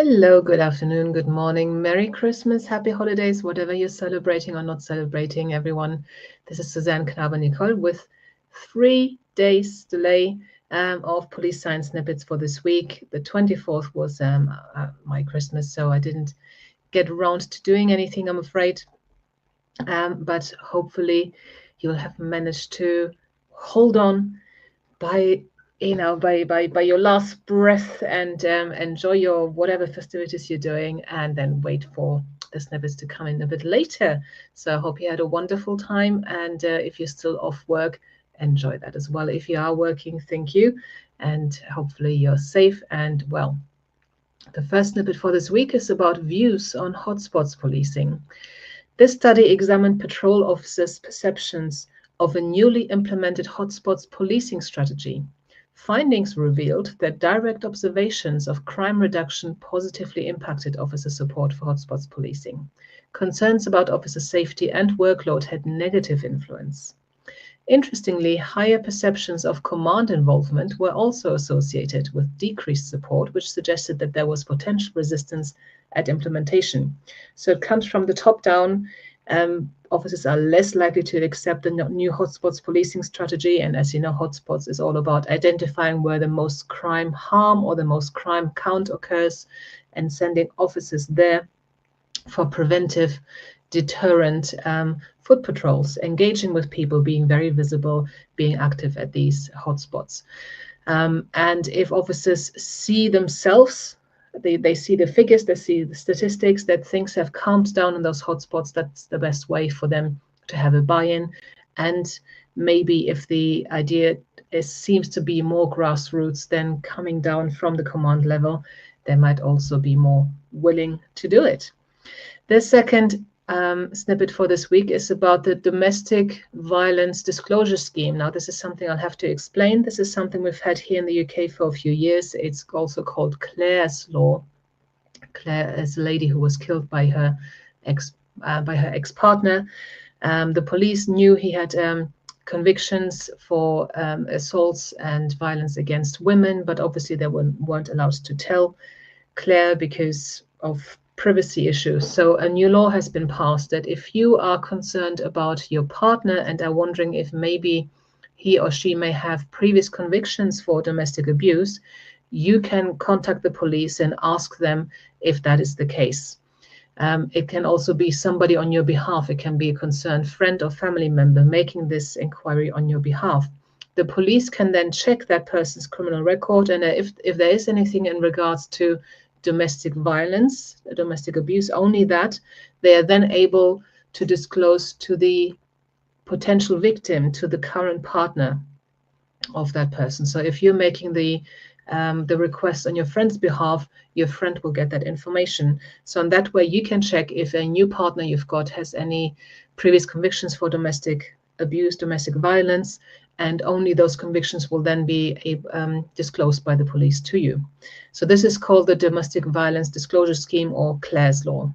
Hello, good afternoon, good morning, Merry Christmas, Happy Holidays, whatever you're celebrating or not celebrating, everyone. This is Suzanne Knaber-Nicole with 3 days delay of police science snippets for this week. The 24th was my Christmas, so I didn't get around to doing anything, I'm afraid. But hopefully you'll have managed to hold on by your last breath and enjoy your whatever festivities you're doing, and then wait for the snippets to come in a bit later. So I hope you had a wonderful time, and if you're still off work, enjoy that as well. If you are working, thank you, and hopefully you're safe and well. The first snippet for this week is about views on hotspots policing. This study examined patrol officers' perceptions of a newly implemented hotspots policing strategy. Findings revealed that direct observations of crime reduction positively impacted officer support for hotspots policing. Concerns about officer safety and workload had negative influence. Interestingly, higher perceptions of command involvement were also associated with decreased support, which suggested that there was potential resistance at implementation. So it comes from the top down. Officers are less likely to accept the new hotspots policing strategy. And as you know, hotspots is all about identifying where the most crime harm or the most crime count occurs and sending officers there for preventive, deterrent foot patrols, engaging with people, being very visible, being active at these hotspots. And if officers see themselves, they see the figures, they see the statistics, that things have calmed down in those hotspots, that's the best way for them to have a buy-in. And maybe if the idea seems to be more grassroots than coming down from the command level, they might also be more willing to do it. The second snippet for this week is about the domestic violence disclosure scheme. Now, this is something I'll have to explain. This is something we've had here in the UK for a few years. It's also called Clare's Law. Clare is a lady who was killed by her ex-partner. The police knew he had convictions for assaults and violence against women, but obviously they weren't allowed to tell Clare because of privacy issues. So a new law has been passed that if you are concerned about your partner and are wondering if maybe he or she may have previous convictions for domestic abuse, you can contact the police and ask them if that is the case. It can also be somebody on your behalf. It can be a concerned friend or family member making this inquiry on your behalf. The police can then check that person's criminal record, and if there is anything in regards to domestic violence, domestic abuse, only that, they are then able to disclose to the potential victim, to the current partner of that person. So if you're making the request on your friend's behalf, your friend will get that information. So in that way, you can check if a new partner you've got has any previous convictions for domestic abuse, domestic violence, and only those convictions will then be disclosed by the police to you. So this is called the Domestic Violence Disclosure Scheme, or Clare's Law.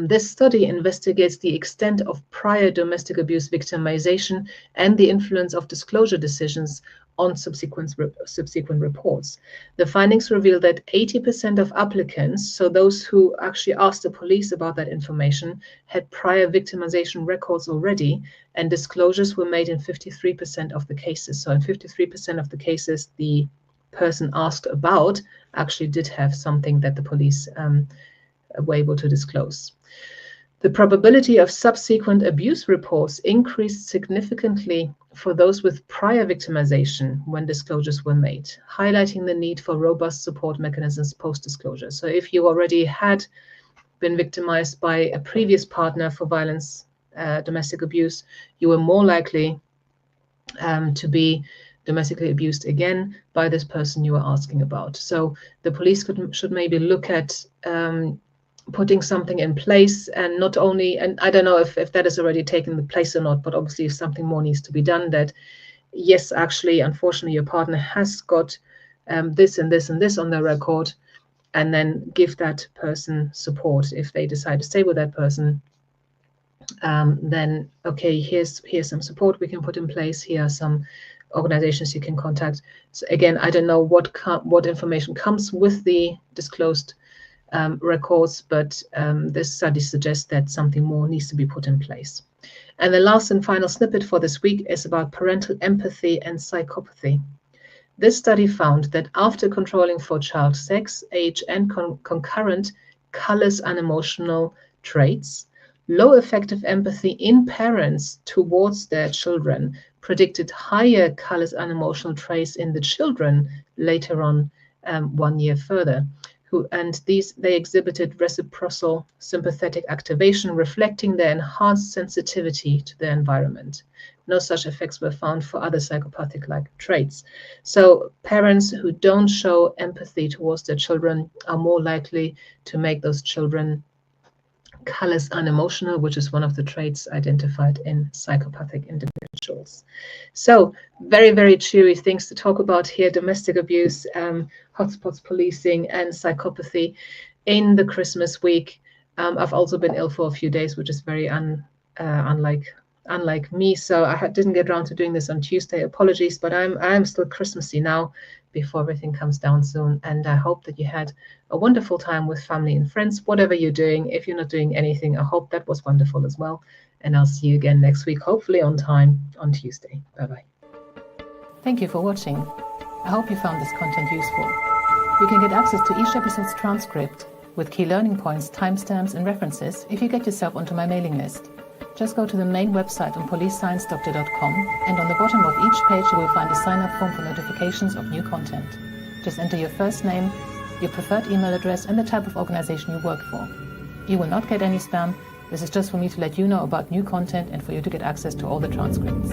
This study investigates the extent of prior domestic abuse victimization and the influence of disclosure decisions on subsequent reports. The findings reveal that 80% of applicants, so those who actually asked the police about that information, had prior victimization records already, and disclosures were made in 53% of the cases. So in 53% of the cases, the person asked about actually did have something that the police were able to disclose. The probability of subsequent abuse reports increased significantly for those with prior victimization when disclosures were made, highlighting the need for robust support mechanisms post-disclosure. So if you already had been victimized by a previous partner for violence, domestic abuse, you were more likely to be domestically abused again by this person you were asking about. So the police should maybe look at putting something in place, and not only, and I don't know if that is already taken the place or not, but obviously if something more needs to be done, that yes, actually, unfortunately, your partner has got this and this and this on their record, and then give that person support. If they decide to stay with that person, then okay, here's some support we can put in place. Here are some organizations you can contact. So again, I don't know what information comes with the disclosed records, but this study suggests that something more needs to be put in place. And the last and final snippet for this week is about parental empathy and psychopathy. This study found that after controlling for child sex, age, and concurrent callous unemotional traits, low effective empathy in parents towards their children predicted higher callous unemotional traits in the children later on, 1 year further. They exhibited reciprocal sympathetic activation, reflecting their enhanced sensitivity to their environment. No such effects were found for other psychopathic-like traits. So parents who don't show empathy towards their children are more likely to make those children callous unemotional, which is one of the traits identified in psychopathic individuals. So very, very cheery things to talk about here: domestic abuse, hotspots, policing, and psychopathy in the Christmas week. I've also been ill for a few days, which is very unlike me. So I didn't get around to doing this on Tuesday. Apologies, but I'm still Christmassy now before everything comes down soon. And I hope that you had a wonderful time with family and friends, whatever you're doing. If you're not doing anything, I hope that was wonderful as well. And I'll see you again next week, hopefully on time on Tuesday. Bye-bye. Thank you for watching. I hope you found this content useful. You can get access to each episode's transcript with key learning points, timestamps, and references if you get yourself onto my mailing list. Just go to the main website on policesciencedoctor.com, and on the bottom of each page you will find a sign-up form for notifications of new content. Just enter your first name, your preferred email address, and the type of organization you work for. You will not get any spam. This is just for me to let you know about new content and for you to get access to all the transcripts.